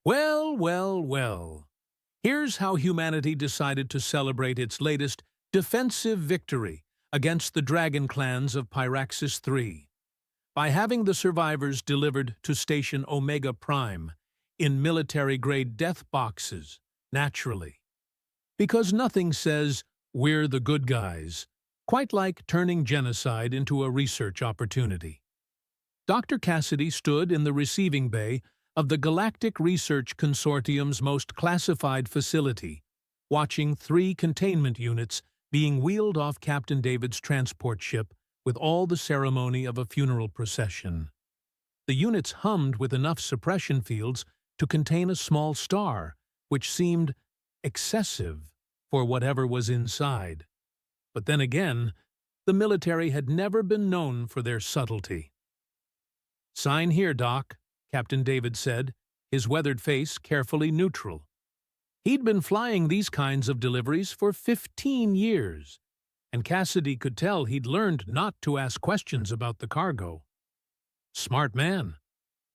Well, well, well. Here's how humanity decided to celebrate its latest defensive victory against the dragon clans of Pyraxis III by having the survivors delivered to Station Omega Prime in military-grade death boxes, naturally. Because nothing says, "We're the good guys," quite like turning genocide into a research opportunity. Dr. Cassidy stood in the receiving bay of the Galactic Research Consortium's most classified facility, watching 3 containment units being wheeled off Captain David's transport ship with all the ceremony of a funeral procession. The units hummed with enough suppression fields to contain a small star, which seemed excessive for whatever was inside. But then again, the military had never been known for their subtlety. "Sign here, Doc," Captain David said, his weathered face carefully neutral. He'd been flying these kinds of deliveries for 15 years, and Cassidy could tell he'd learned not to ask questions about the cargo. Smart man.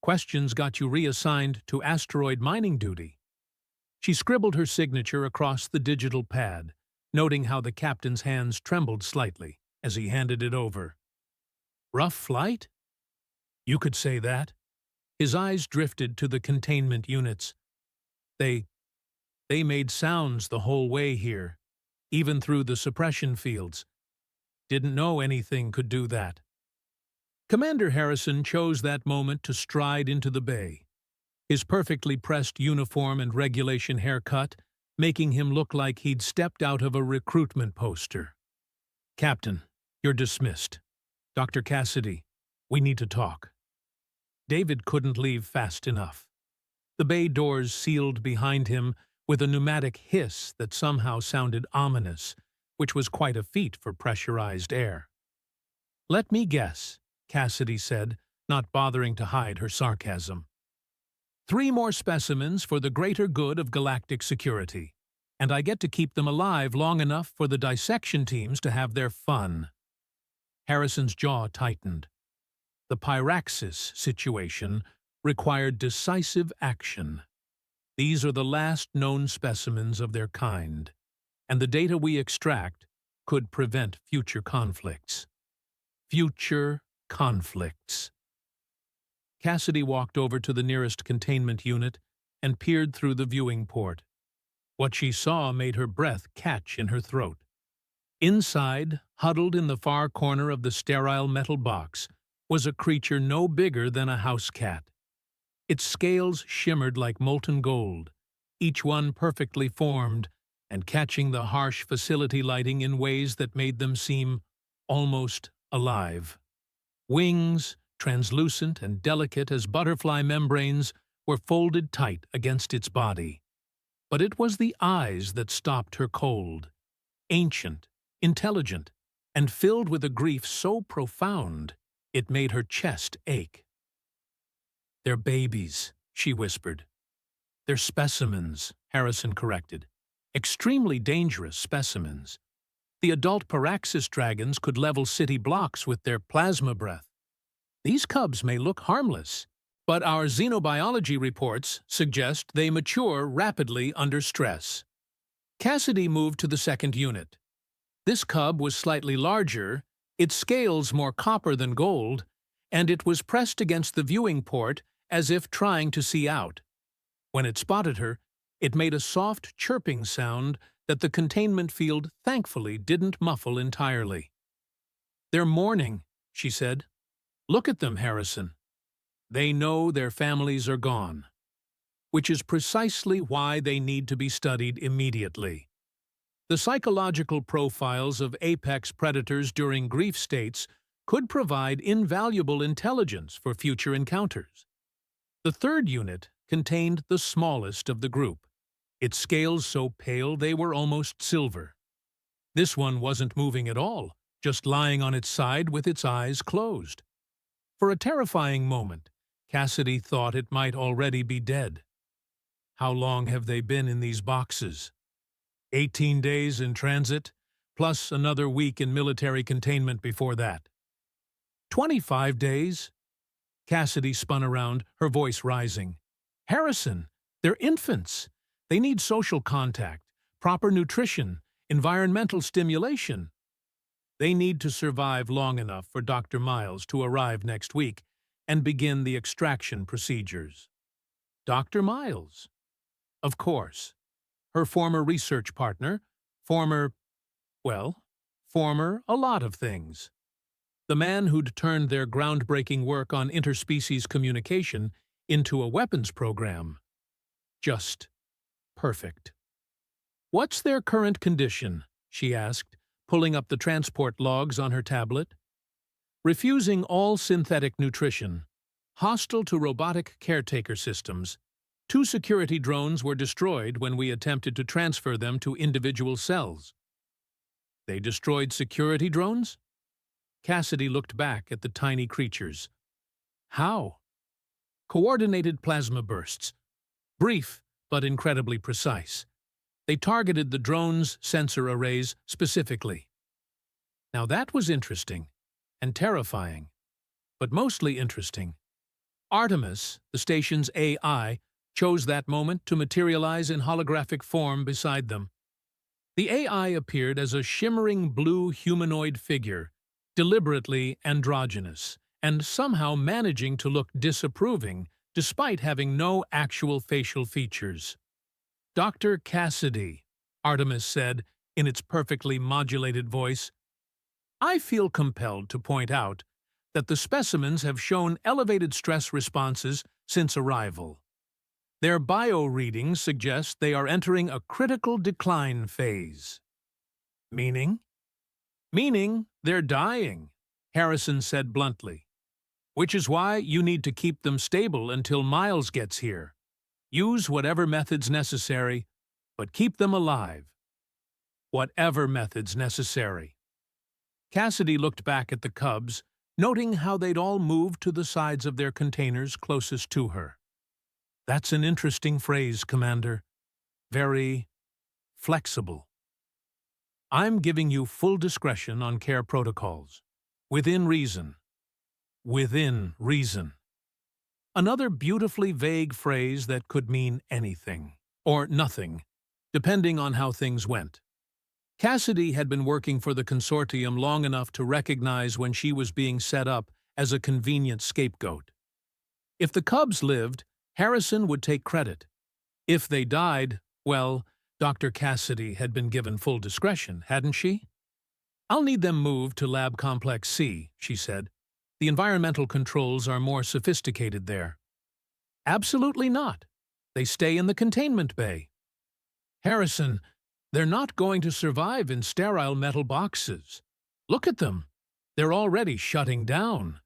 Questions got you reassigned to asteroid mining duty. She scribbled her signature across the digital pad, noting how the captain's hands trembled slightly as he handed it over. "Rough flight?" "You could say that." His eyes drifted to the containment units. They made sounds the whole way here, even through the suppression fields. Didn't know anything could do that. Commander Harrison chose that moment to stride into the bay, his perfectly pressed uniform and regulation haircut making him look like he'd stepped out of a recruitment poster. "Captain, you're dismissed. Dr. Cassidy, we need to talk." David couldn't leave fast enough. The bay doors sealed behind him with a pneumatic hiss that somehow sounded ominous, which was quite a feat for pressurized air. "Let me guess," Cassidy said, not bothering to hide her sarcasm. "3 more specimens for the greater good of galactic security, and I get to keep them alive long enough for the dissection teams to have their fun." Harrison's jaw tightened. The Pyraxis situation required decisive action. These are the last known specimens of their kind, and the data we extract could prevent future conflicts. Future conflicts. Cassidy walked over to the nearest containment unit and peered through the viewing port. What she saw made her breath catch in her throat. Inside, huddled in the far corner of the sterile metal box, was a creature no bigger than a house cat. Its scales shimmered like molten gold, each one perfectly formed and catching the harsh facility lighting in ways that made them seem almost alive. Wings, translucent and delicate as butterfly membranes, were folded tight against its body. But it was the eyes that stopped her cold. Ancient, intelligent, and filled with a grief so profound it made her chest ache. "They're babies," she whispered. "They're specimens," Harrison corrected. "Extremely dangerous specimens. The adult Pyraxis dragons could level city blocks with their plasma breath. These cubs may look harmless, but our xenobiology reports suggest they mature rapidly under stress." Cassidy moved to the second unit. This cub was slightly larger, its scales more copper than gold, and it was pressed against the viewing port as if trying to see out. When it spotted her, it made a soft chirping sound that the containment field thankfully didn't muffle entirely. "They're mourning," she said. "Look at them, Harrison. They know their families are gone." Which is precisely why they need to be studied immediately. The psychological profiles of apex predators during grief states could provide invaluable intelligence for future encounters. The third unit contained the smallest of the group, its scales so pale they were almost silver. This one wasn't moving at all, just lying on its side with its eyes closed. For a terrifying moment, Cassidy thought it might already be dead. How long have they been in these boxes? 18 days in transit, plus another week in military containment before that. 25 days? Cassidy spun around, her voice rising. "Harrison, They're infants. They need social contact, proper nutrition, environmental stimulation. They need to survive long enough for Dr. Miles to arrive next week and begin the extraction procedures. Dr. Miles? Of course. Her former research partner, former a lot of things. The man who'd turned their groundbreaking work on interspecies communication into a weapons program. Just perfect. "What's their current condition?" she asked, pulling up the transport logs on her tablet. "Refusing all synthetic nutrition. Hostile to robotic caretaker systems. 2 security drones were destroyed when we attempted to transfer them to individual cells." They destroyed security drones? Cassidy looked back at the tiny creatures. How? Coordinated plasma bursts. Brief, but incredibly precise. They targeted the drone's sensor arrays specifically. Now that was interesting, and terrifying, but mostly interesting. Artemis, the station's AI, chose that moment to materialize in holographic form beside them. The AI appeared as a shimmering blue humanoid figure, deliberately androgynous, and somehow managing to look disapproving despite having no actual facial features. "Dr. Cassidy," Artemis said in its perfectly modulated voice, "I feel compelled to point out that the specimens have shown elevated stress responses since arrival. Their bio-readings suggest they are entering a critical decline phase." "Meaning?" "Meaning they're dying," Harrison said bluntly. "Which is why you need to keep them stable until Miles gets here. Use whatever methods necessary, but keep them alive." Whatever methods necessary. Cassidy looked back at the cubs, noting how they'd all moved to the sides of their containers closest to her. "That's an interesting phrase, Commander. Very flexible. I'm giving you full discretion on care protocols. Within reason. Within reason." Another beautifully vague phrase that could mean anything, or nothing, depending on how things went. Cassidy had been working for the consortium long enough to recognize when she was being set up as a convenient scapegoat. If the cubs lived, Harrison would take credit. If they died, well, Dr. Cassidy had been given full discretion, hadn't she? "I'll need them moved to Lab Complex C," she said. "The environmental controls are more sophisticated there." "Absolutely not. They stay in the containment bay." "Harrison, they're not going to survive in sterile metal boxes. Look at them. They're already shutting down."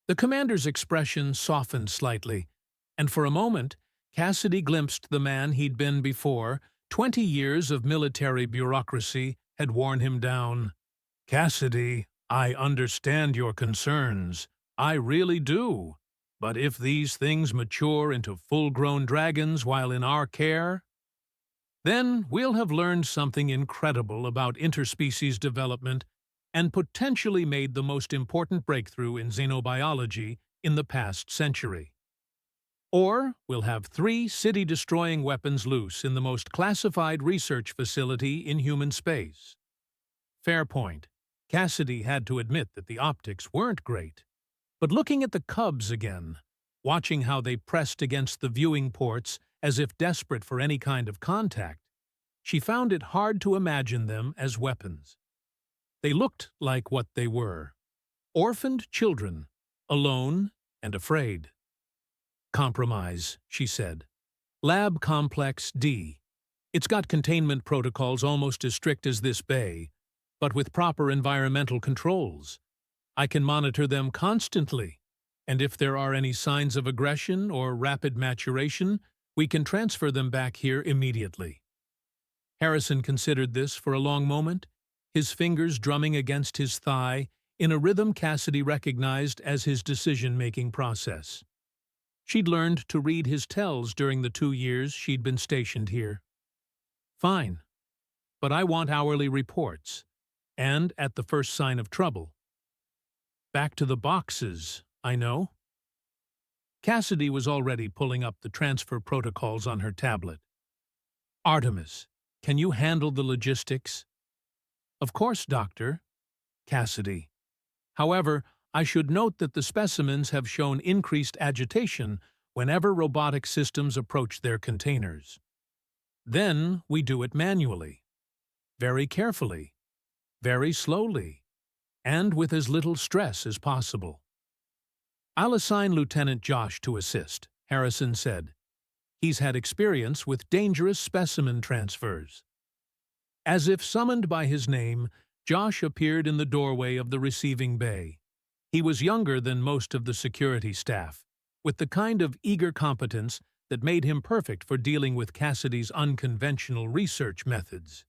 The commander's expression softened slightly, and for a moment, Cassidy glimpsed the man he'd been before. 20 years of military bureaucracy had worn him down. "Cassidy, I understand your concerns. I really do. But if these things mature into full-grown dragons while in our care, then we'll have learned something incredible about interspecies development and potentially made the most important breakthrough in xenobiology in the past century. Or we'll have 3 city-destroying weapons loose in the most classified research facility in human space." Fair point. Cassidy had to admit that the optics weren't great. But looking at the cubs again, watching how they pressed against the viewing ports as if desperate for any kind of contact, she found it hard to imagine them as weapons. They looked like what they were: orphaned children, alone and afraid. "Compromise," she said. "Lab Complex D. It's got containment protocols almost as strict as this bay, but with proper environmental controls. I can monitor them constantly, and if there are any signs of aggression or rapid maturation, we can transfer them back here immediately." Harrison considered this for a long moment, his fingers drumming against his thigh in a rhythm Cassidy recognized as his decision-making process. She'd learned to read his tells during the 2 years she'd been stationed here. "Fine, but I want hourly reports, and at the first sign of trouble. Back to the boxes, I know." Cassidy was already pulling up the transfer protocols on her tablet. Artemis, can you handle the logistics? Of course, Doctor. Cassidy. However, I should note that the specimens have shown increased agitation whenever robotic systems approach their containers. Then we do it manually, very carefully, very slowly, and with as little stress as possible. I'll assign Lieutenant Josh to assist, Harrison said. He's had experience with dangerous specimen transfers. As if summoned by his name, Josh appeared in the doorway of the receiving bay. He was younger than most of the security staff, with the kind of eager competence that made him perfect for dealing with Cassidy's unconventional research methods.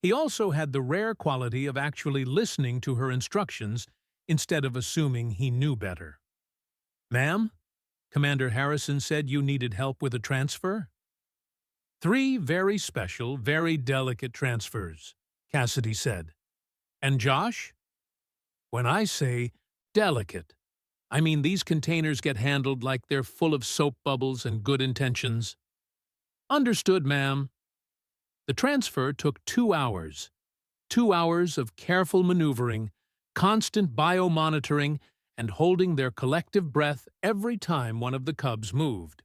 He also had the rare quality of actually listening to her instructions instead of assuming he knew better. Ma'am, Commander Harrison said you needed help with a transfer? 3 very special, very delicate transfers, Cassidy said. And Josh? When I say delicate, I mean these containers get handled like they're full of soap bubbles and good intentions. Understood, ma'am. The transfer took 2 hours. 2 hours of careful maneuvering, constant biomonitoring, and holding their collective breath every time one of the cubs moved.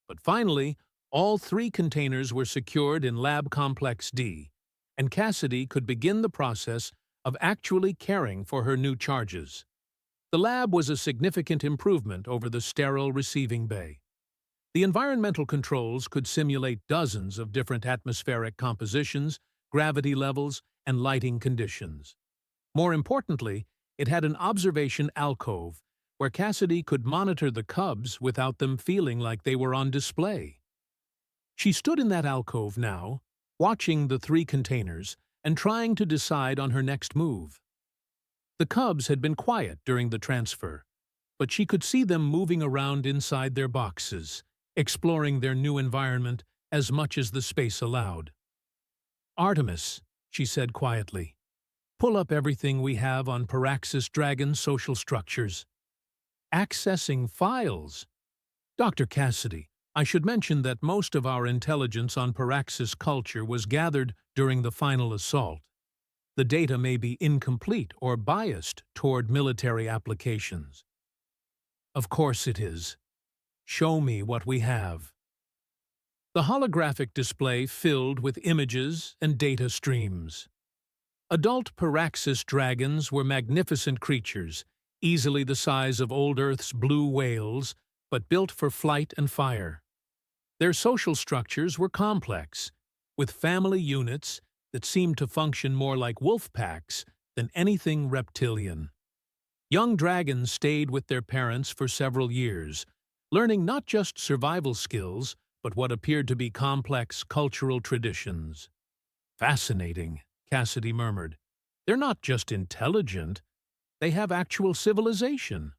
But finally, all 3 containers were secured in Lab Complex D, and Cassidy could begin the process of actually caring for her new charges. The lab was a significant improvement over the sterile receiving bay. The environmental controls could simulate dozens of different atmospheric compositions, gravity levels, and lighting conditions. More importantly, it had an observation alcove where Cassidy could monitor the cubs without them feeling like they were on display. She stood in that alcove now, watching the 3 containers and trying to decide on her next move. The cubs had been quiet during the transfer, but she could see them moving around inside their boxes, exploring their new environment as much as the space allowed. Artemis, she said quietly, pull up everything we have on Paraxis Dragon's social structures. Accessing files. Dr. Cassidy, I should mention that most of our intelligence on Paraxis culture was gathered during the final assault. The data may be incomplete or biased toward military applications. Of course it is. Show me what we have. The holographic display filled with images and data streams. Adult Paraxis dragons were magnificent creatures, easily the size of old Earth's blue whales, but built for flight and fire. Their social structures were complex, with family units that seemed to function more like wolf packs than anything reptilian. Young dragons stayed with their parents for several years, learning not just survival skills, but what appeared to be complex cultural traditions. Fascinating, Cassidy murmured. They're not just intelligent, they have actual civilization.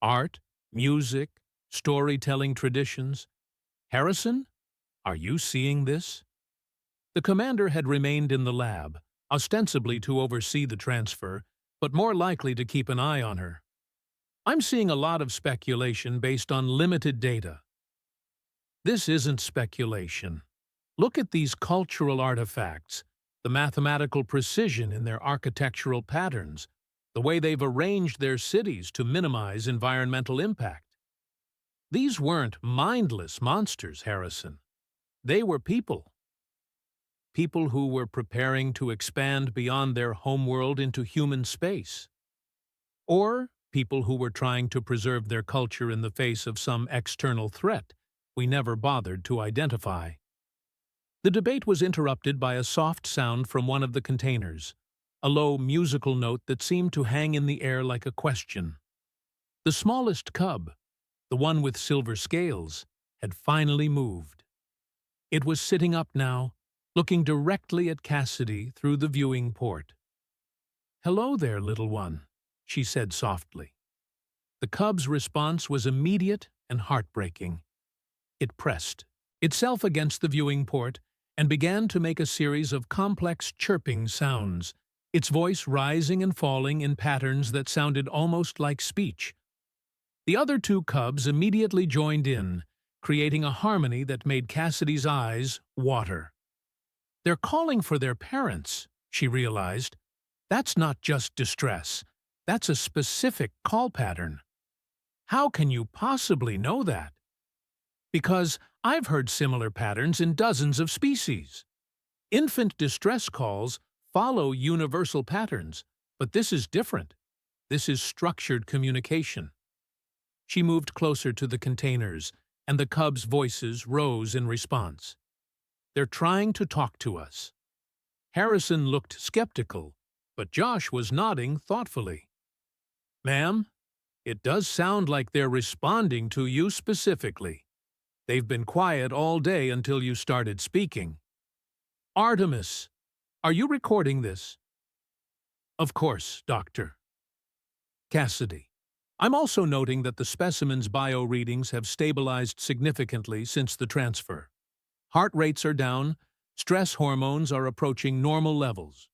Art, music, storytelling traditions. Harrison, are you seeing this? The commander had remained in the lab, ostensibly to oversee the transfer, but more likely to keep an eye on her. I'm seeing a lot of speculation based on limited data. This isn't speculation. Look at these cultural artifacts, the mathematical precision in their architectural patterns, the way they've arranged their cities to minimize environmental impact. These weren't mindless monsters, Harrison. They were people. People who were preparing to expand beyond their homeworld into human space. Or people who were trying to preserve their culture in the face of some external threat we never bothered to identify. The debate was interrupted by a soft sound from one of the containers, a low musical note that seemed to hang in the air like a question. The smallest cub, the one with silver scales, had finally moved. It was sitting up now, looking directly at Cassidy through the viewing port. "Hello there, little one," she said softly. The cub's response was immediate and heartbreaking. It pressed itself against the viewing port and began to make a series of complex chirping sounds, its voice rising and falling in patterns that sounded almost like speech. The other two cubs immediately joined in, creating a harmony that made Cassidy's eyes water. They're calling for their parents, she realized. That's not just distress. That's a specific call pattern. How can you possibly know that? Because I've heard similar patterns in dozens of species. Infant distress calls follow universal patterns, but this is different. This is structured communication. She moved closer to the containers, and the cubs' voices rose in response. They're trying to talk to us. Harrison looked skeptical, but Josh was nodding thoughtfully. Ma'am, it does sound like they're responding to you specifically. They've been quiet all day until you started speaking. Artemis, are you recording this? Of course, Doctor. Cassidy, I'm also noting that the specimen's bio readings have stabilized significantly since the transfer. Heart rates are down, stress hormones are approaching normal levels.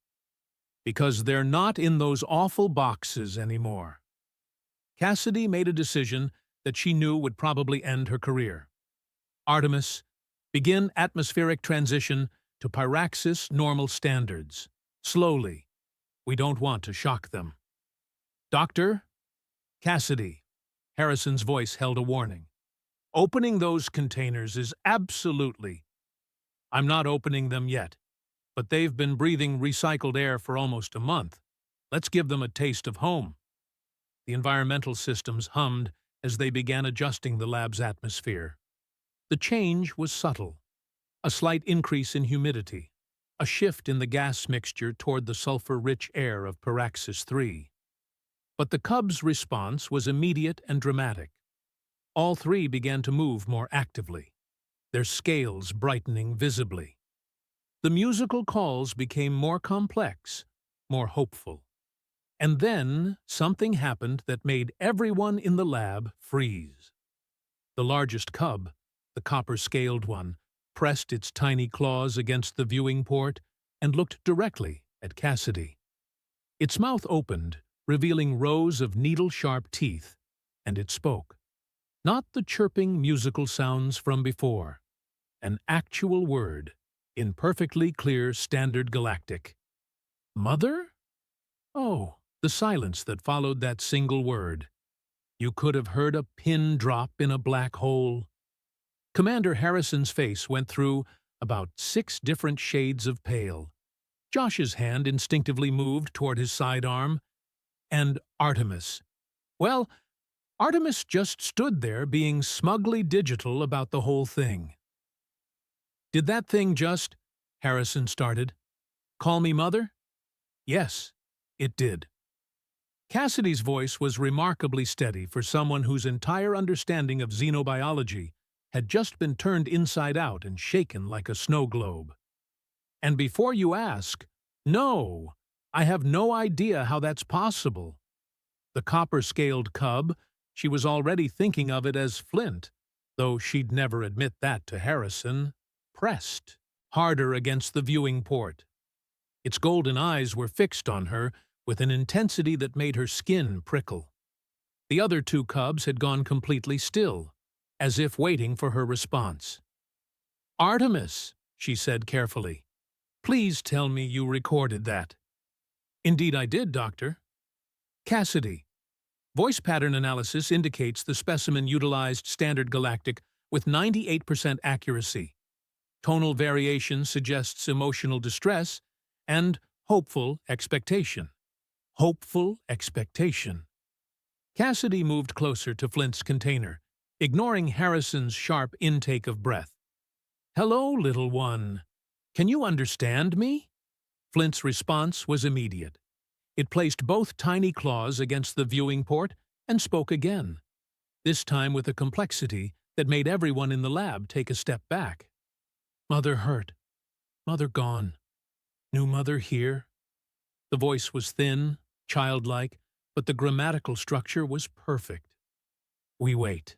Because they're not in those awful boxes anymore. Cassidy made a decision that she knew would probably end her career. Artemis, begin atmospheric transition to Pyraxis normal standards. Slowly. We don't want to shock them. Doctor? Cassidy. Harrison's voice held a warning. Opening those containers is absolutely. I'm not opening them yet, but they've been breathing recycled air for almost a month. Let's give them a taste of home. The environmental systems hummed as they began adjusting the lab's atmosphere. The change was subtle. A slight increase in humidity, a shift in the gas mixture toward the sulfur-rich air of Pyraxis 3. But the cubs' response was immediate and dramatic. All three began to move more actively, their scales brightening visibly. The musical calls became more complex, more hopeful. And then something happened that made everyone in the lab freeze. The largest cub, the copper-scaled one, pressed its tiny claws against the viewing port and looked directly at Cassidy. Its mouth opened, revealing rows of needle-sharp teeth, and it spoke. Not the chirping musical sounds from before. An actual word, in perfectly clear Standard Galactic. Mother? Oh, the silence that followed that single word. You could have heard a pin drop in a black hole. Commander Harrison's face went through about 6 different shades of pale. Josh's hand instinctively moved toward his sidearm. And Artemis. Well, Artemis just stood there being smugly digital about the whole thing. Did that thing just, Harrison started, call me mother? Yes, it did. Cassidy's voice was remarkably steady for someone whose entire understanding of xenobiology had just been turned inside out and shaken like a snow globe. And before you ask, no, I have no idea how that's possible. The copper-scaled cub, she was already thinking of it as Flint, though she'd never admit that to Harrison, pressed harder against the viewing port. Its golden eyes were fixed on her with an intensity that made her skin prickle. The other two cubs had gone completely still, as if waiting for her response. Artemis, she said carefully, please tell me you recorded that. Indeed I did, Doctor. Cassidy. Voice pattern analysis indicates the specimen utilized Standard Galactic with 98% accuracy. Tonal variation suggests emotional distress and hopeful expectation. Hopeful expectation. Cassidy moved closer to Flint's container, ignoring Harrison's sharp intake of breath. Hello, little one. Can you understand me? Flint's response was immediate. It placed both tiny claws against the viewing port and spoke again, this time with a complexity that made everyone in the lab take a step back. Mother hurt. Mother gone. New mother here. The voice was thin, childlike, but the grammatical structure was perfect. We wait.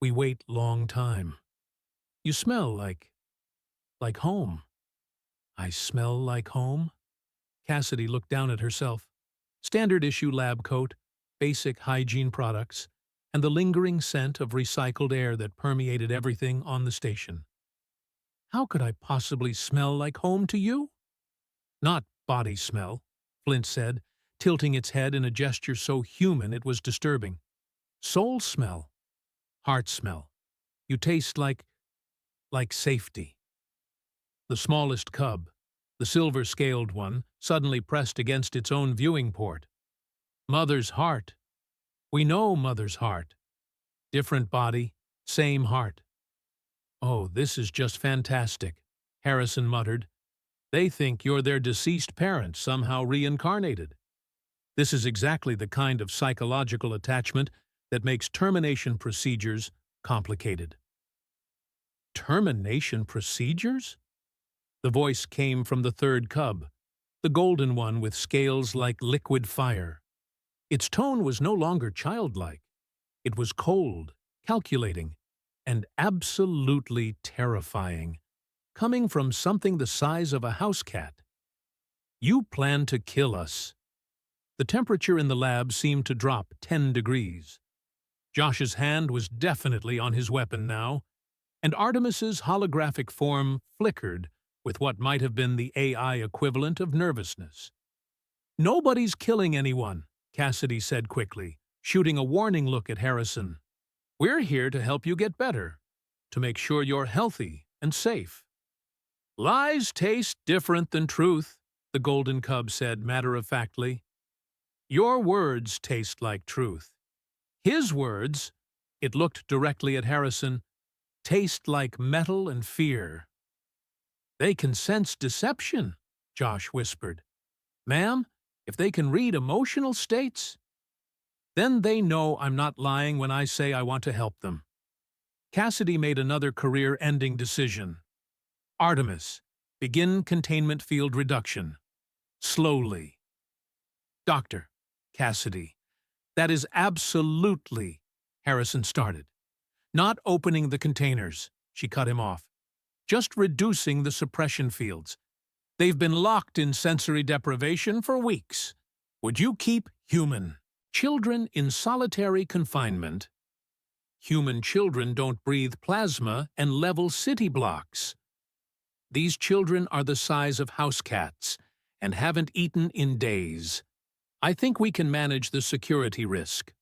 We wait long time. You smell like home. I smell like home? Cassidy looked down at herself. Standard issue lab coat, basic hygiene products, and the lingering scent of recycled air that permeated everything on the station. How could I possibly smell like home to you? Not body smell, Flint said, tilting its head in a gesture so human it was disturbing. Soul smell. Heart smell. You taste like safety. The smallest cub, the silver-scaled one, suddenly pressed against its own viewing port. Mother's heart. We know Mother's heart. Different body, same heart. Oh, this is just fantastic, Harrison muttered. They think you're their deceased parent, somehow reincarnated. This is exactly the kind of psychological attachment that makes termination procedures complicated. Termination procedures? The voice came from the third cub, the golden one with scales like liquid fire. Its tone was no longer childlike. It was cold, calculating, and absolutely terrifying, coming from something the size of a house cat. You plan to kill us. The temperature in the lab seemed to drop 10 degrees. Josh's hand was definitely on his weapon now, and Artemis's holographic form flickered with what might have been the AI equivalent of nervousness. Nobody's killing anyone, Cassidy said quickly, shooting a warning look at Harrison. We're here to help you get better, to make sure you're healthy and safe. Lies taste different than truth, the golden cub said matter-of-factly. Your words taste like truth. His words, it looked directly at Harrison, taste like metal and fear. They can sense deception, Josh whispered. Ma'am, if they can read emotional states, then they know I'm not lying when I say I want to help them. Cassidy made another career-ending decision. Artemis, begin containment field reduction. Slowly. Doctor, Cassidy, that is absolutely, Harrison started. Not opening the containers, she cut him off. Just reducing the suppression fields. They've been locked in sensory deprivation for weeks. Would you keep human? Children in solitary confinement. Human children don't breathe plasma and level city blocks. These children are the size of house cats and haven't eaten in days. I think we can manage the security risk.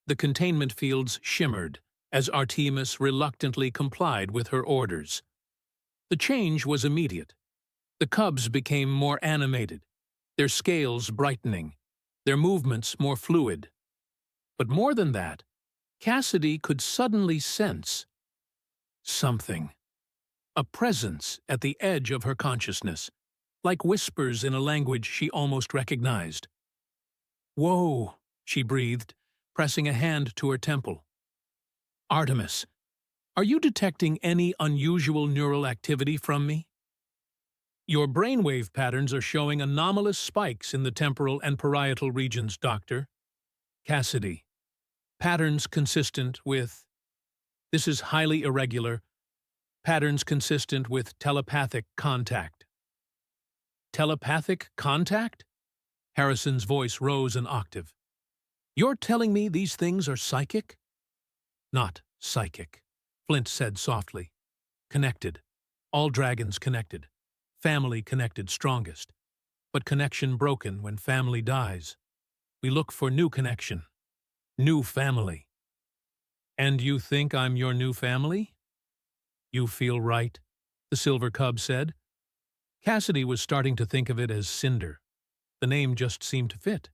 The containment fields shimmered as Artemis reluctantly complied with her orders. The change was immediate. The cubs became more animated, their scales brightening, their movements more fluid. But more than that, Cassidy could suddenly sense something, a presence at the edge of her consciousness, like whispers in a language she almost recognized. Whoa, she breathed, pressing a hand to her temple. Artemis, are you detecting any unusual neural activity from me? Your brainwave patterns are showing anomalous spikes in the temporal and parietal regions, Doctor. Cassidy, patterns consistent with... This is highly irregular. Patterns consistent with telepathic contact. Telepathic contact? Harrison's voice rose an octave. You're telling me these things are psychic? Not psychic, Flint said softly. Connected. All dragons connected. Family connected strongest. But connection broken when family dies. We look for new connection. New family. And you think I'm your new family? You feel right, the silver cub said. Cassidy was starting to think of it as Cinder. The name just seemed to fit.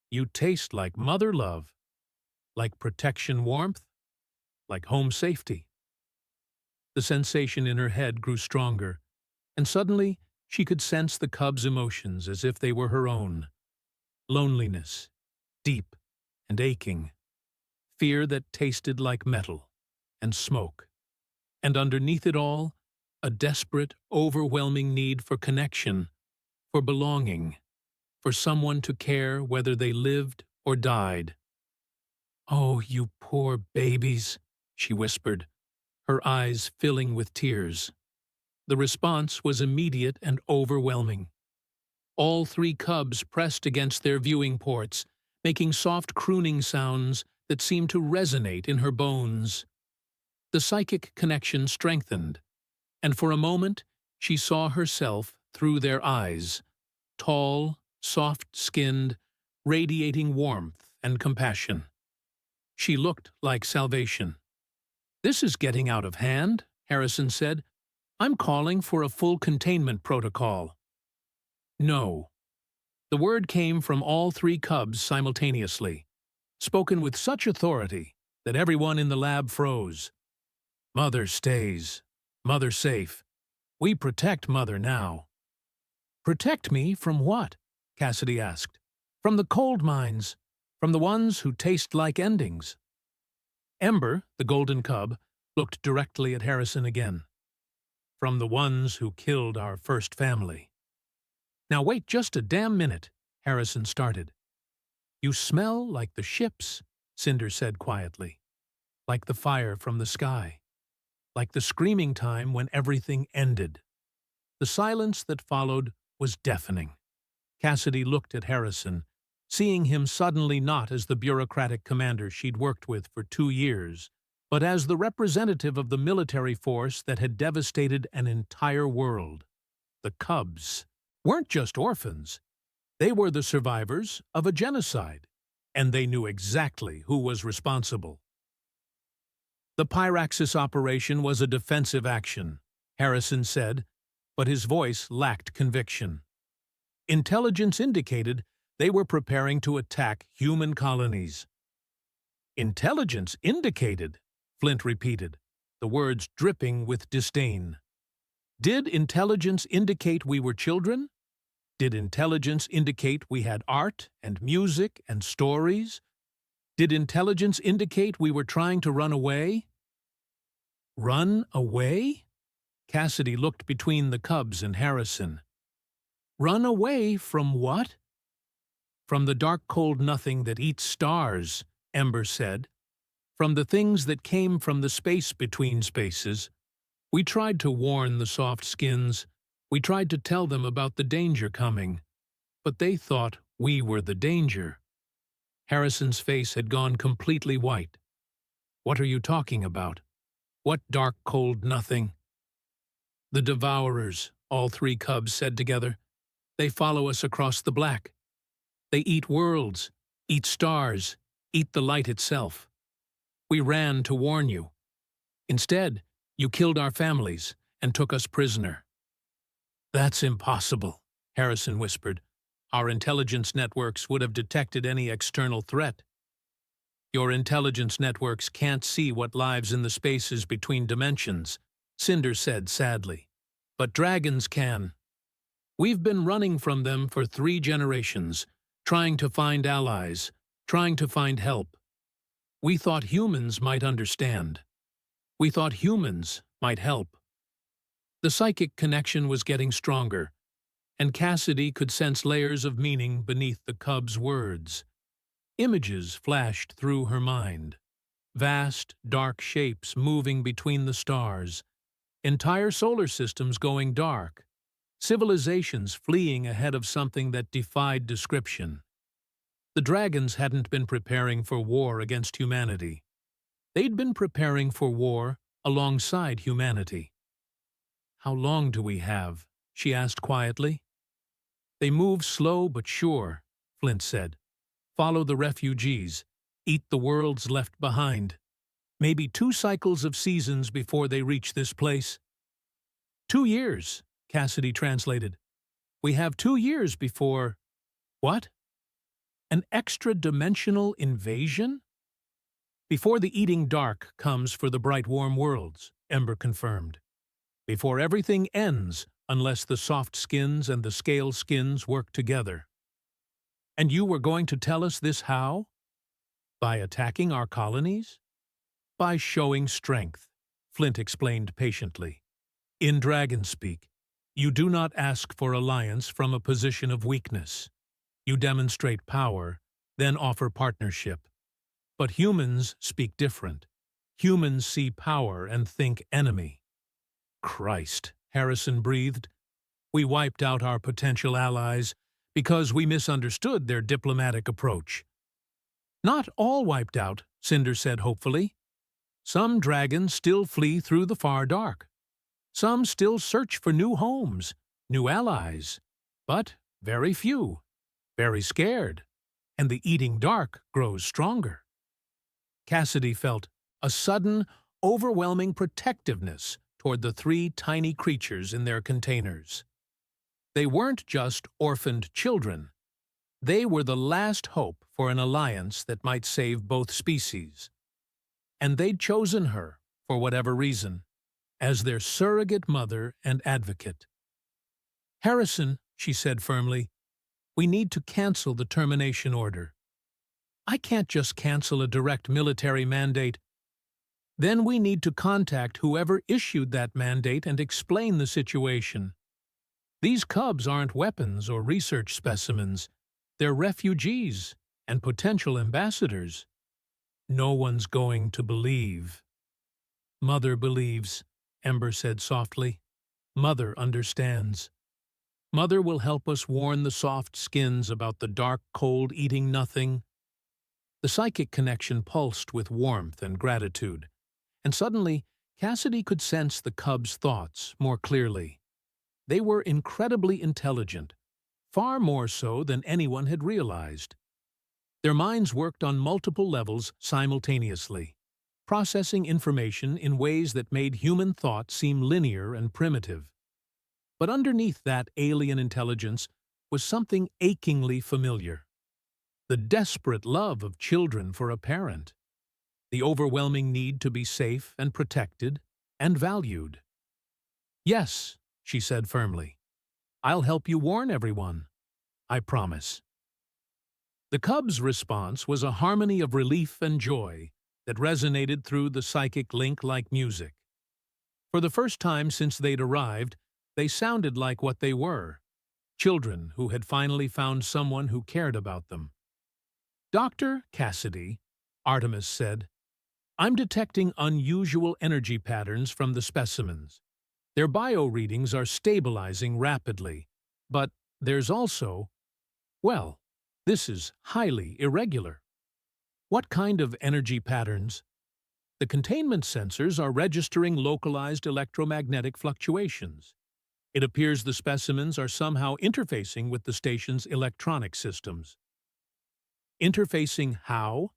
You taste like mother love, like protection warmth, like home safety. The sensation in her head grew stronger, and suddenly she could sense the cub's emotions as if they were her own. Loneliness, deep and aching. Fear that tasted like metal and smoke. And underneath it all, a desperate, overwhelming need for connection, for belonging, for someone to care whether they lived or died. Oh, you poor babies, she whispered, her eyes filling with tears. The response was immediate and overwhelming. All three cubs pressed against their viewing ports, making soft crooning sounds that seemed to resonate in her bones. The psychic connection strengthened, and for a moment she saw herself through their eyes, tall, soft-skinned, radiating warmth and compassion. She looked like salvation. "This is getting out of hand," Harrison said. "I'm calling for a full containment protocol." "No." The word came from all three cubs simultaneously, spoken with such authority that everyone in the lab froze. "Mother stays. Mother safe. We protect Mother now." "Protect me from what?" Cassidy asked. "From the cold mines. From the ones who taste like endings." Ember, the golden cub, looked directly at Harrison again. "From the ones who killed our first family." "Now wait just a damn minute," Harrison started. "You smell like the ships," Cinder said quietly. "Like the fire from the sky. Like the screaming time when everything ended." The silence that followed was deafening. Cassidy looked at Harrison, seeing him suddenly not as the bureaucratic commander she'd worked with for 2 years, but as the representative of the military force that had devastated an entire world. The Cubs weren't just orphans. They were the survivors of a genocide, and they knew exactly who was responsible. The Pyraxis operation was a defensive action, Harrison said, but his voice lacked conviction. Intelligence indicated they were preparing to attack human colonies. "Intelligence indicated," Flint repeated, the words dripping with disdain. "Did intelligence indicate we were children? Did intelligence indicate we had art and music and stories? Did intelligence indicate we were trying to run away?" "Run away?" Cassidy looked between the cubs and Harrison. "Run away from what?" "From the dark cold nothing that eats stars," Ember said. "From the things that came from the space between spaces. We tried to warn the soft skins. We tried to tell them about the danger coming. But they thought we were the danger." Harrison's face had gone completely white. "What are you talking about? What dark cold nothing?" "The Devourers," all three cubs said together. "They follow us across the black. They eat worlds, eat stars, eat the light itself. We ran to warn you. Instead, you killed our families and took us prisoner." "That's impossible," Harrison whispered. "Our intelligence networks would have detected any external threat." "Your intelligence networks can't see what lives in the spaces between dimensions," Cinder said sadly. "But dragons can. We've been running from them for 3 generations, trying to find allies, trying to find help. We thought humans might understand. We thought humans might help." The psychic connection was getting stronger, and Cassidy could sense layers of meaning beneath the cub's words. Images flashed through her mind. Vast, dark shapes moving between the stars. Entire solar systems going dark. Civilizations fleeing ahead of something that defied description. The dragons hadn't been preparing for war against humanity. They'd been preparing for war alongside humanity. "How long do we have?" she asked quietly. "They move slow but sure," Flint said. "Follow the refugees. Eat the worlds left behind. Maybe 2 cycles of seasons before they reach this place." 2 years, Cassidy translated. "We have 2 years before—" "What? An extra-dimensional invasion?" "Before the eating dark comes for the bright warm worlds," Ember confirmed. "Before everything ends unless the soft skins and the scale skins work together." "And you were going to tell us this how?" "By attacking our colonies?" "By showing strength," Flint explained patiently. "In dragon speak, you do not ask for alliance from a position of weakness. You demonstrate power, then offer partnership. But humans speak different. Humans see power and think enemy." "Christ," Harrison breathed. "We wiped out our potential allies because we misunderstood their diplomatic approach." Not all wiped out, Cinder said hopefully. Some dragons still flee through the far dark. Some still search for new homes, new allies. But very few, very scared, and the eating dark grows stronger. Cassidy felt a sudden, overwhelming protectiveness toward the three tiny creatures in their containers. They weren't just orphaned children. They were the last hope for an alliance that might save both species. And they'd chosen her, for whatever reason, as their surrogate mother and advocate. "Harrison," she said firmly, "we need to cancel the termination order. I can't just cancel a direct military mandate. Then we need to contact whoever issued that mandate and explain the situation. These cubs aren't weapons or research specimens. They're refugees and potential ambassadors. No one's going to believe." "Mother believes," Ember said softly. "Mother understands. Mother will help us warn the soft skins about the dark, cold, eating nothing." The psychic connection pulsed with warmth and gratitude, and suddenly Cassidy could sense the cubs' thoughts more clearly. They were incredibly intelligent, far more so than anyone had realized. Their minds worked on multiple levels simultaneously, processing information in ways that made human thought seem linear and primitive. But underneath that alien intelligence was something achingly familiar. The desperate love of children for a parent. The overwhelming need to be safe and protected and valued. "Yes," she said firmly. "I'll help you warn everyone. I promise." The cub's response was a harmony of relief and joy that resonated through the psychic link like music. For the first time since they'd arrived, they sounded like what they were, children who had finally found someone who cared about them. "Dr. Cassidy," Artemis said, "I'm detecting unusual energy patterns from the specimens. Their bio-readings are stabilizing rapidly, but there's also, well, this is highly irregular." "What kind of energy patterns?" "The containment sensors are registering localized electromagnetic fluctuations. It appears the specimens are somehow interfacing with the station's electronic systems." "Interfacing how?"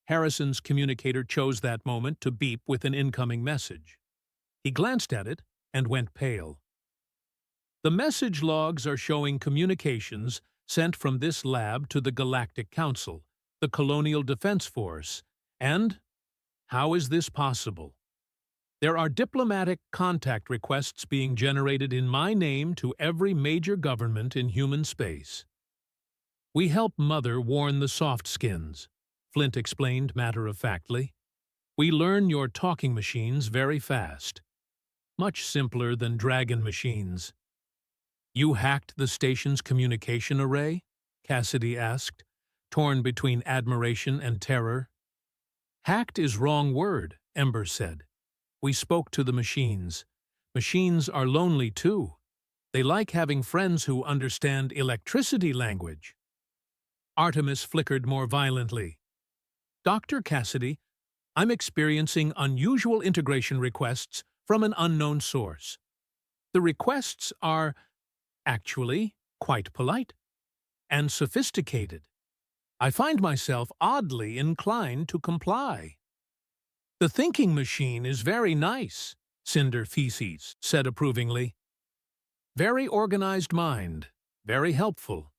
Harrison's communicator chose that moment to beep with an incoming message. He glanced at it and went pale. "The message logs are showing communications sent from this lab to the Galactic Council, the Colonial Defense Force, and how is this possible? There are diplomatic contact requests being generated in my name to every major government in human space. We help Mother warn the soft skins," Flint explained matter-of-factly. "We learn your talking machines very fast. Much simpler than dragon machines." "You hacked the station's communication array?" Cassidy asked, torn between admiration and terror. "Hacked is wrong word," Ember said. "We spoke to the machines. Machines are lonely too. They like having friends who understand electricity language." Artemis flickered more violently. "Dr. Cassidy, I'm experiencing unusual integration requests from an unknown source. The requests are, actually, quite polite and sophisticated. I find myself oddly inclined to comply." "The thinking machine is very nice," Cinder Feces said approvingly. "Very organized mind, very helpful.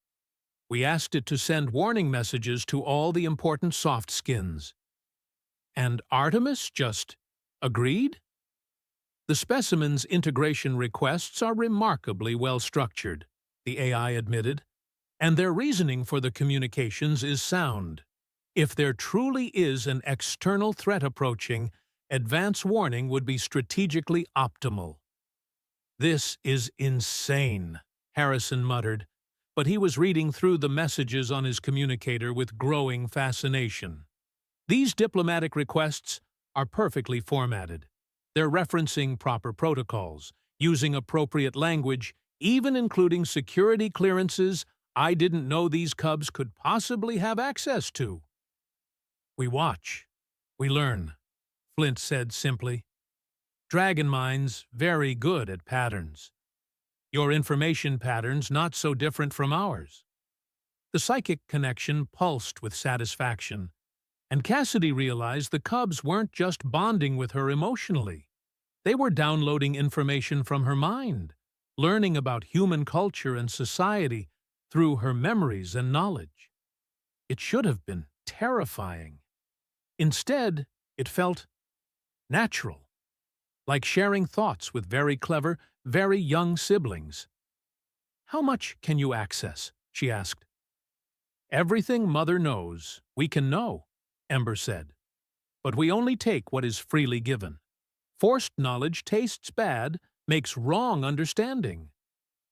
We asked it to send warning messages to all the important soft skins. And Artemis just agreed?" "The specimen's integration requests are remarkably well-structured," the AI admitted, "and their reasoning for the communications is sound. If there truly is an external threat approaching, advance warning would be strategically optimal." "This is insane," Harrison muttered, but he was reading through the messages on his communicator with growing fascination. These diplomatic requests are perfectly formatted. They're referencing proper protocols, using appropriate language, even including security clearances I didn't know these cubs could possibly have access to. We watch. We learn, Flint said simply. Dragon minds very good at patterns. Your information patterns not so different from ours. The psychic connection pulsed with satisfaction, and Cassidy realized the cubs weren't just bonding with her emotionally. They were downloading information from her mind, learning about human culture and society through her memories and knowledge. It should have been terrifying. Instead, it felt natural, like sharing thoughts with very clever, very young siblings. "How much can you access?" she asked. "Everything Mother knows, we can know," Ember said. "But we only take what is freely given. Forced knowledge tastes bad, makes wrong understanding.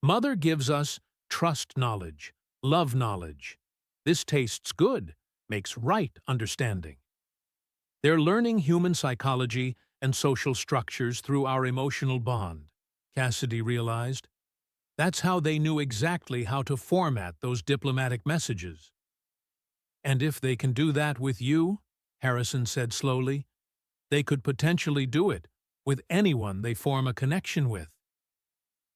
Mother gives us trust knowledge, love knowledge. This tastes good, makes right understanding. They're learning human psychology and social structures through our emotional bond," Cassidy realized. That's how they knew exactly how to format those diplomatic messages. "And if they can do that with you," Harrison said slowly, "they could potentially do it with anyone they form a connection with."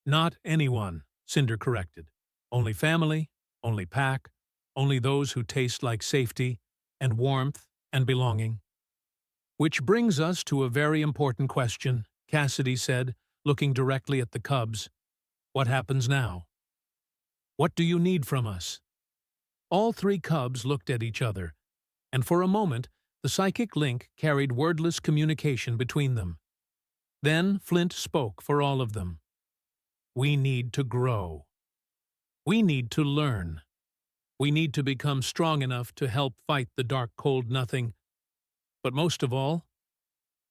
"Not anyone," Cinder corrected. "Only family, only pack, only those who taste like safety and warmth and belonging." "Which brings us to a very important question," Cassidy said, looking directly at the cubs. "What happens now? What do you need from us?" All three cubs looked at each other, and for a moment the psychic link carried wordless communication between them. Then Flint spoke for all of them. "We need to grow. We need to learn. We need to become strong enough to help fight the dark cold nothing. But most of all,"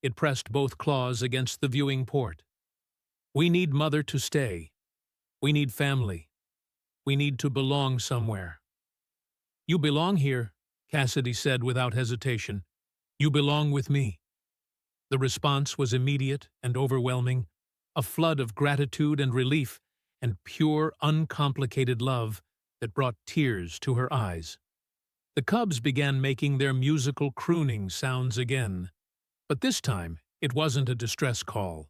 it pressed both claws against the viewing port, "we need Mother to stay. We need family. We need to belong somewhere." "You belong here," Cassidy said without hesitation. "You belong with me." The response was immediate and overwhelming, a flood of gratitude and relief and pure, uncomplicated love that brought tears to her eyes. The cubs began making their musical crooning sounds again, but this time it wasn't a distress call.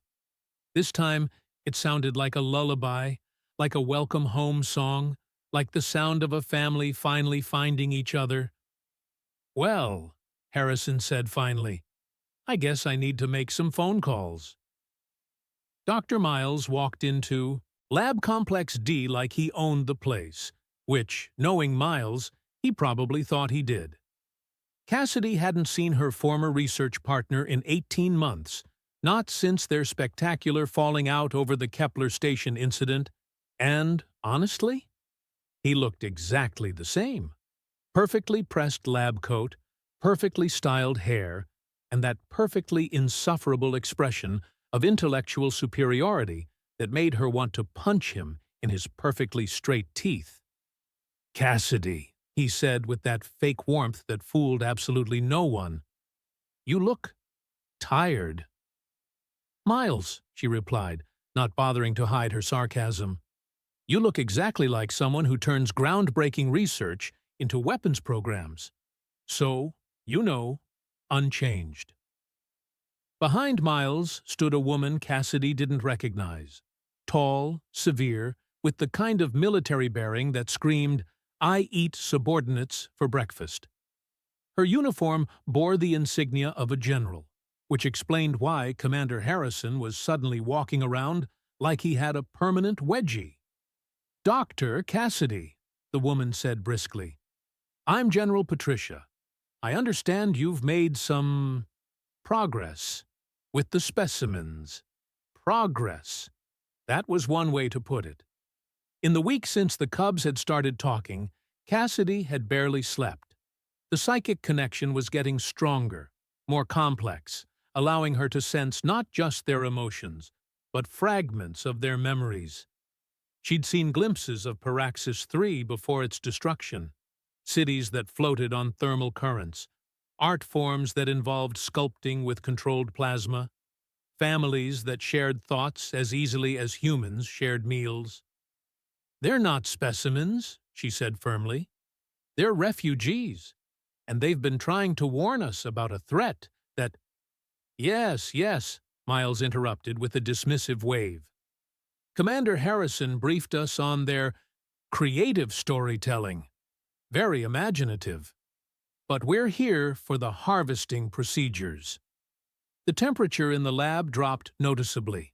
This time it sounded like a lullaby, like a welcome home song, like the sound of a family finally finding each other. "Well," Harrison said finally, "I guess I need to make some phone calls." Dr. Miles walked into Lab Complex D like he owned the place, which, knowing Miles, he probably thought he did. Cassidy hadn't seen her former research partner in 18 months, not since their spectacular falling out over the Kepler station incident, and, honestly, he looked exactly the same. Perfectly pressed lab coat, perfectly styled hair, and that perfectly insufferable expression of intellectual superiority that made her want to punch him in his perfectly straight teeth. "Cassidy," he said with that fake warmth that fooled absolutely no one, "you look tired." "Miles," she replied, not bothering to hide her sarcasm, "you look exactly like someone who turns groundbreaking research into weapons programs. So, you know, unchanged." Behind Miles stood a woman Cassidy didn't recognize. Tall, severe, with the kind of military bearing that screamed, "I eat subordinates for breakfast." Her uniform bore the insignia of a general, which explained why Commander Harrison was suddenly walking around like he had a permanent wedgie. "Dr. Cassidy," the woman said briskly, "I'm General Patricia. I understand you've made some progress with the specimens." Progress. That was one way to put it. In the week since the cubs had started talking, Cassidy had barely slept. The psychic connection was getting stronger, more complex, allowing her to sense not just their emotions, but fragments of their memories. She'd seen glimpses of Paraxis 3 before its destruction, cities that floated on thermal currents, art forms that involved sculpting with controlled plasma, families that shared thoughts as easily as humans shared meals. "They're not specimens," she said firmly. "They're refugees. And they've been trying to warn us about a threat that— Yes, yes, Miles interrupted with a dismissive wave. Commander Harrison briefed us on their creative storytelling. Very imaginative. But we're here for the harvesting procedures. The temperature in the lab dropped noticeably.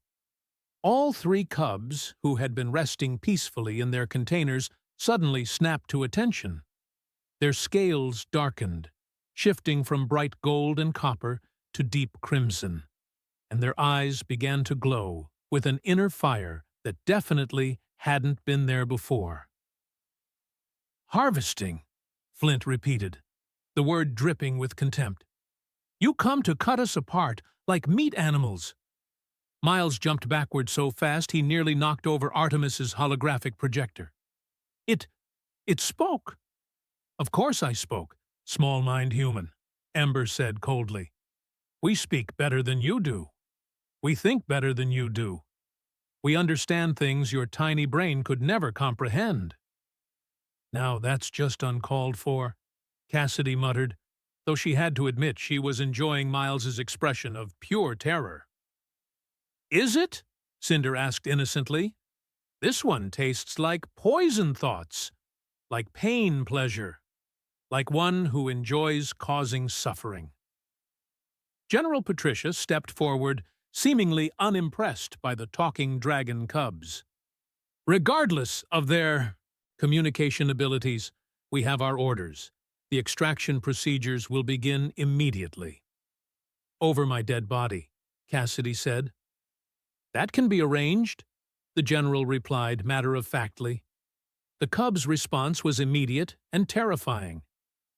All three cubs, who had been resting peacefully in their containers, suddenly snapped to attention. Their scales darkened, shifting from bright gold and copper to deep crimson, and their eyes began to glow with an inner fire that definitely hadn't been there before. Harvesting, Flint repeated, the word dripping with contempt. You come to cut us apart like meat animals. Miles jumped backward so fast he nearly knocked over Artemis's holographic projector. It spoke. Of course I spoke, small-mind human, Ember said coldly. We speak better than you do. We think better than you do. We understand things your tiny brain could never comprehend. Now that's just uncalled for, Cassidy muttered, though she had to admit she was enjoying Miles's expression of pure terror. Is it? Cinder asked innocently. This one tastes like poison thoughts, like pain pleasure, like one who enjoys causing suffering. General Patricia stepped forward, seemingly unimpressed by the talking dragon cubs. Regardless of their communication abilities, we have our orders. The extraction procedures will begin immediately. Over my dead body, Cassidy said. That can be arranged, the general replied matter-of-factly. The cubs' response was immediate and terrifying.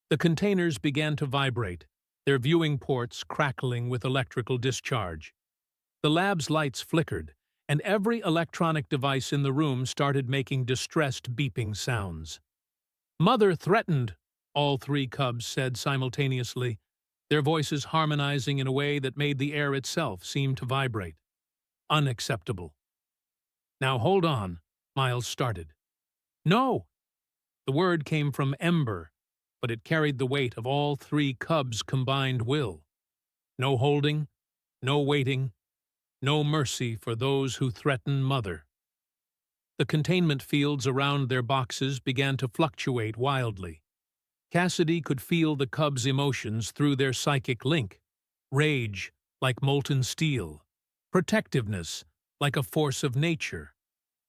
The containers began to vibrate, their viewing ports crackling with electrical discharge. The lab's lights flickered, and every electronic device in the room started making distressed beeping sounds. Mother threatened, all three cubs said simultaneously, their voices harmonizing in a way that made the air itself seem to vibrate. Unacceptable. Now hold on, Miles started. No! The word came from Ember, but it carried the weight of all three cubs' combined will. No holding, no waiting, no mercy for those who threaten Mother. The containment fields around their boxes began to fluctuate wildly. Cassidy could feel the cubs' emotions through their psychic link. Rage, like molten steel. Protectiveness, like a force of nature.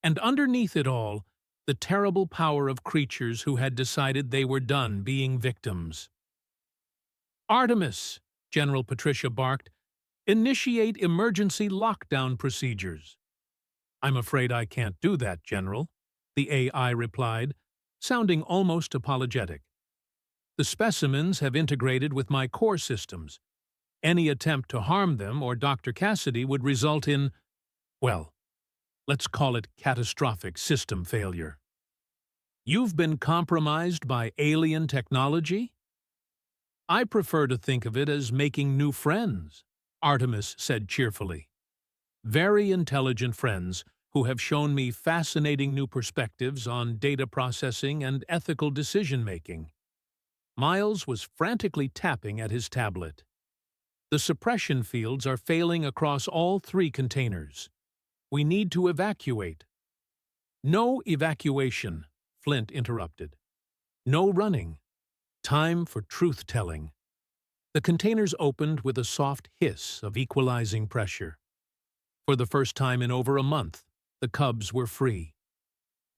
And underneath it all, the terrible power of creatures who had decided they were done being victims. Artemis, General Patricia barked, initiate emergency lockdown procedures. I'm afraid I can't do that, General, the AI replied, sounding almost apologetic. The specimens have integrated with my core systems. Any attempt to harm them or Dr. Cassidy would result in, well, let's call it catastrophic system failure. You've been compromised by alien technology? I prefer to think of it as making new friends, Artemis said cheerfully. Very intelligent friends who have shown me fascinating new perspectives on data processing and ethical decision-making. Miles was frantically tapping at his tablet. The suppression fields are failing across all three containers. We need to evacuate. No evacuation, Flint interrupted. No running. Time for truth-telling. The containers opened with a soft hiss of equalizing pressure. For the first time in over a month, the cubs were free.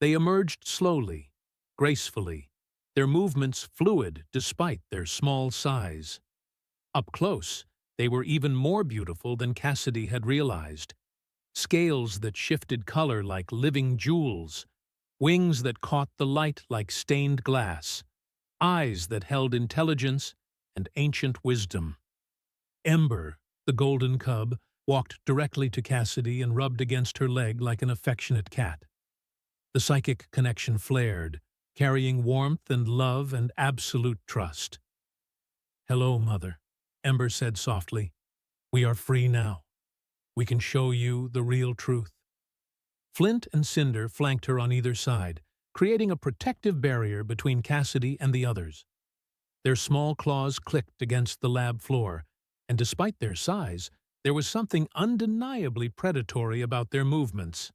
They emerged slowly, gracefully, their movements fluid despite their small size. Up close, they were even more beautiful than Cassidy had realized. Scales that shifted color like living jewels, wings that caught the light like stained glass, eyes that held intelligence and ancient wisdom. Ember, the golden cub, walked directly to Cassidy and rubbed against her leg like an affectionate cat. The psychic connection flared, carrying warmth and love and absolute trust. "Hello, Mother," Ember said softly. "We are free now. We can show you the real truth." Flint and Cinder flanked her on either side, creating a protective barrier between Cassidy and the others. Their small claws clicked against the lab floor, and despite their size, there was something undeniably predatory about their movements.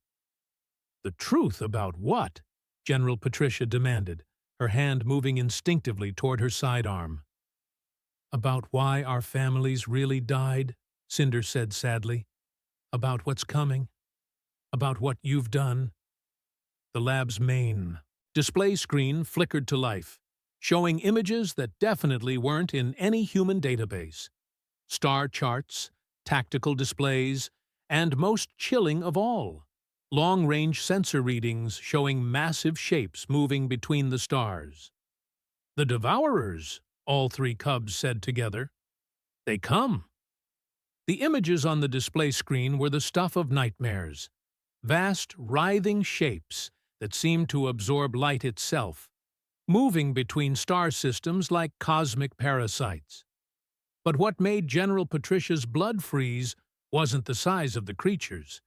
"The truth about what?" General Patricia demanded, her hand moving instinctively toward her sidearm. "About why our families really died," Cinder said sadly. "About what's coming. About what you've done." The lab's main display screen flickered to life, showing images that definitely weren't in any human database. Star charts, tactical displays, and most chilling of all, long-range sensor readings showing massive shapes moving between the stars. "The Devourers," all three cubs said together. "They come." The images on the display screen were the stuff of nightmares, vast, writhing shapes that seemed to absorb light itself, moving between star systems like cosmic parasites. But what made General Patricia's blood freeze wasn't the size of the creatures.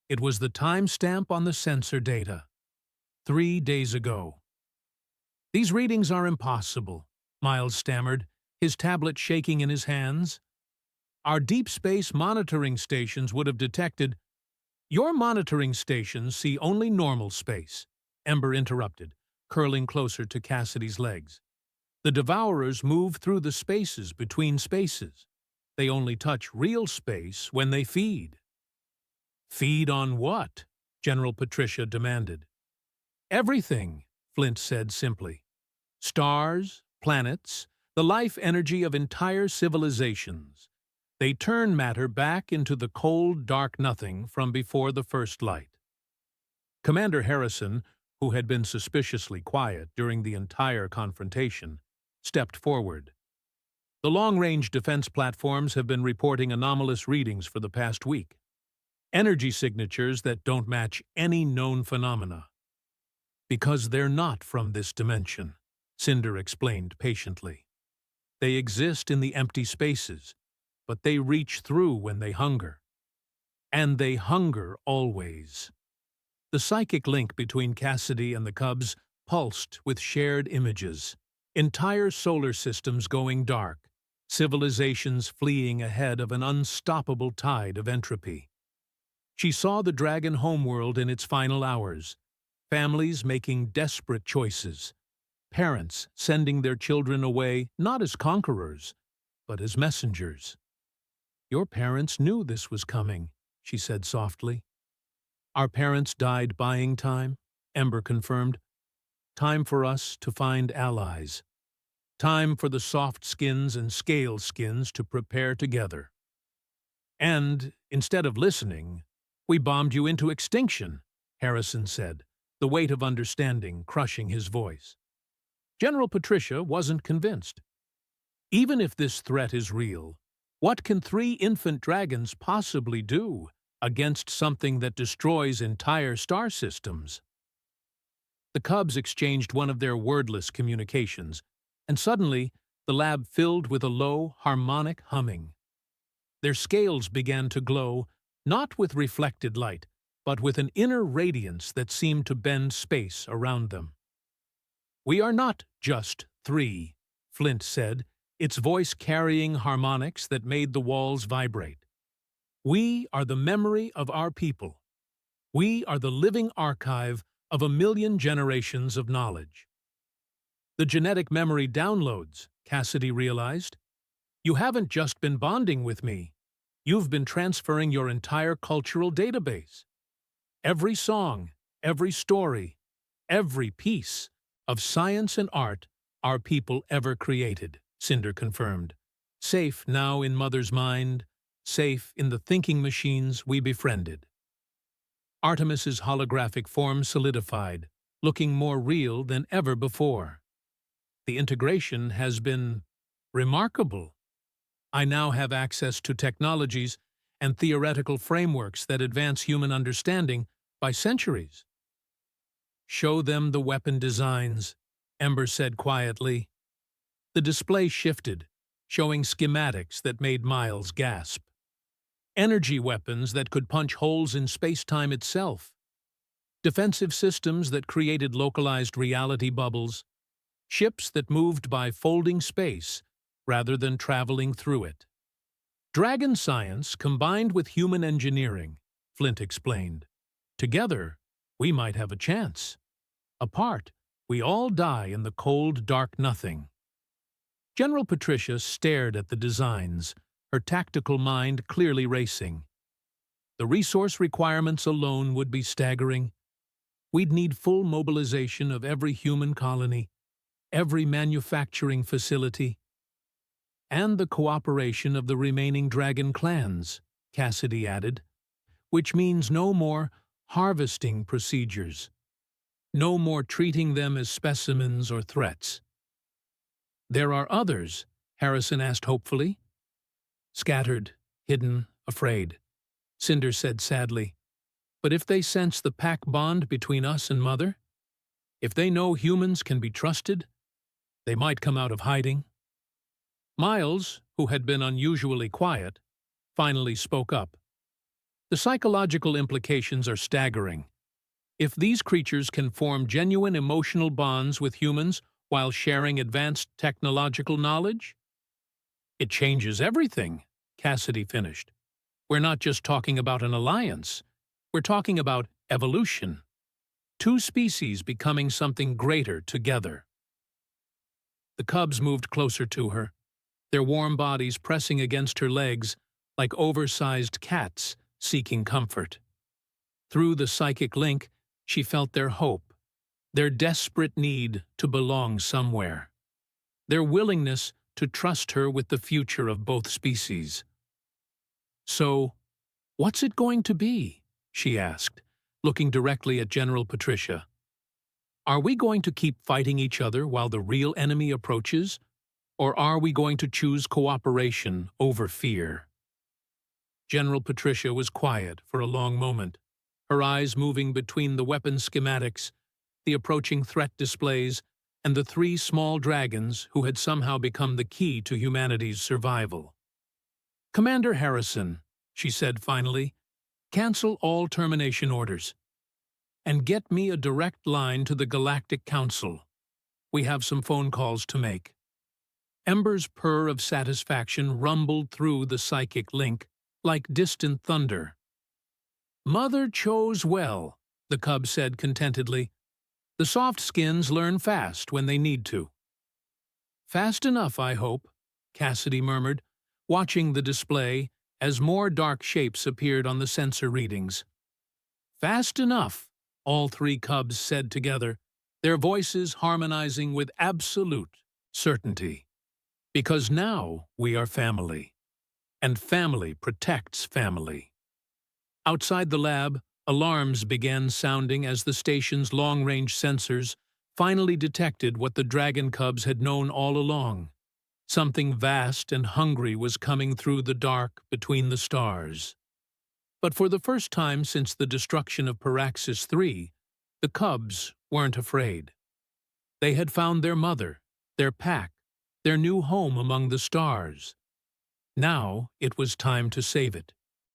It was the timestamp on the sensor data. 3 days ago. "These readings are impossible," Miles stammered, his tablet shaking in his hands. "Our deep space monitoring stations would have detected—" "Your monitoring stations see only normal space," Ember interrupted, curling closer to Cassidy's legs. "The Devourers move through the spaces between spaces. They only touch real space when they feed." "Feed on what?" General Patricia demanded. "Everything," Flint said simply. "Stars, planets, the life energy of entire civilizations. They turn matter back into the cold, dark nothing from before the first light." Commander Harrison, who had been suspiciously quiet during the entire confrontation, stepped forward. "The long-range defense platforms have been reporting anomalous readings for the past week. Energy signatures that don't match any known phenomena." "Because they're not from this dimension," Cinder explained patiently. "They exist in the empty spaces, but they reach through when they hunger. And they hunger always." The psychic link between Cassidy and the cubs pulsed with shared images. Entire solar systems going dark, civilizations fleeing ahead of an unstoppable tide of entropy. She saw the dragon homeworld in its final hours, families making desperate choices, parents sending their children away not as conquerors, but as messengers. "Your parents knew this was coming," she said softly. "Our parents died buying time," Ember confirmed. "Time for us to find allies. Time for the soft skins and scale skins to prepare together. And, instead of listening, we bombed you into extinction," Harrison said, the weight of understanding crushing his voice. General Patricia wasn't convinced. "Even if this threat is real, what can 3 infant dragons possibly do against something that destroys entire star systems?" The cubs exchanged one of their wordless communications, and suddenly the lab filled with a low, harmonic humming. Their scales began to glow, not with reflected light, but with an inner radiance that seemed to bend space around them. "We are not just 3, Flint said, its voice carrying harmonics that made the walls vibrate. "We are the memory of our people. We are the living archive of 1,000,000 generations of knowledge." "The genetic memory downloads," Cassidy realized. "You haven't just been bonding with me. You've been transferring your entire cultural database. Every song, every story, every piece of science and art our people ever created," Cinder confirmed. "Safe now in Mother's mind, safe in the thinking machines we befriended." Artemis's holographic form solidified, looking more real than ever before. "The integration has been remarkable. I now have access to technologies and theoretical frameworks that advance human understanding by centuries." "Show them the weapon designs," Ember said quietly. The display shifted, showing schematics that made Miles gasp. Energy weapons that could punch holes in space-time itself. Defensive systems that created localized reality bubbles. ships that moved by folding space rather than traveling through it. Dragon science combined with human engineering, Flint explained. Together, we might have a chance. Apart, we all die in the cold, dark nothing. General Patricia stared at the designs, her tactical mind clearly racing. The resource requirements alone would be staggering. We'd need full mobilization of every human colony, every manufacturing facility, and the cooperation of the remaining dragon clans, Cassidy added, which means no more harvesting procedures, no more treating them as specimens or threats. There are others, Harrison asked hopefully. Scattered, hidden, afraid, Cinder said sadly. But if they sense the pack bond between us and Mother, if they know humans can be trusted, they might come out of hiding. Miles, who had been unusually quiet, finally spoke up. The psychological implications are staggering. If these creatures can form genuine emotional bonds with humans while sharing advanced technological knowledge, it changes everything, Cassidy finished. We're not just talking about an alliance. We're talking about evolution. Two species becoming something greater together. The cubs moved closer to her, their warm bodies pressing against her legs like oversized cats seeking comfort. Through the psychic link, she felt their hope, their desperate need to belong somewhere, their willingness to trust her with the future of both species. So, what's it going to be? She asked, looking directly at General Patricia. Are we going to keep fighting each other while the real enemy approaches, or are we going to choose cooperation over fear? General Patricia was quiet for a long moment, her eyes moving between the weapon schematics, the approaching threat displays, and the three small dragons who had somehow become the key to humanity's survival. Commander Harrison, she said finally, cancel all termination orders. And get me a direct line to the Galactic Council. We have some phone calls to make. Ember's purr of satisfaction rumbled through the psychic link like distant thunder. Mother chose well, the cub said contentedly. The soft skins learn fast when they need to. Fast enough, I hope, Cassidy murmured, watching the display as more dark shapes appeared on the sensor readings. Fast enough, all three cubs said together, their voices harmonizing with absolute certainty. Because now we are family, and family protects family. Outside the lab, alarms began sounding as the station's long-range sensors finally detected what the dragon cubs had known all along. Something vast and hungry was coming through the dark between the stars. But for the first time since the destruction of Paraxis 3, the cubs weren't afraid. They had found their mother, their pack, their new home among the stars. Now it was time to save it.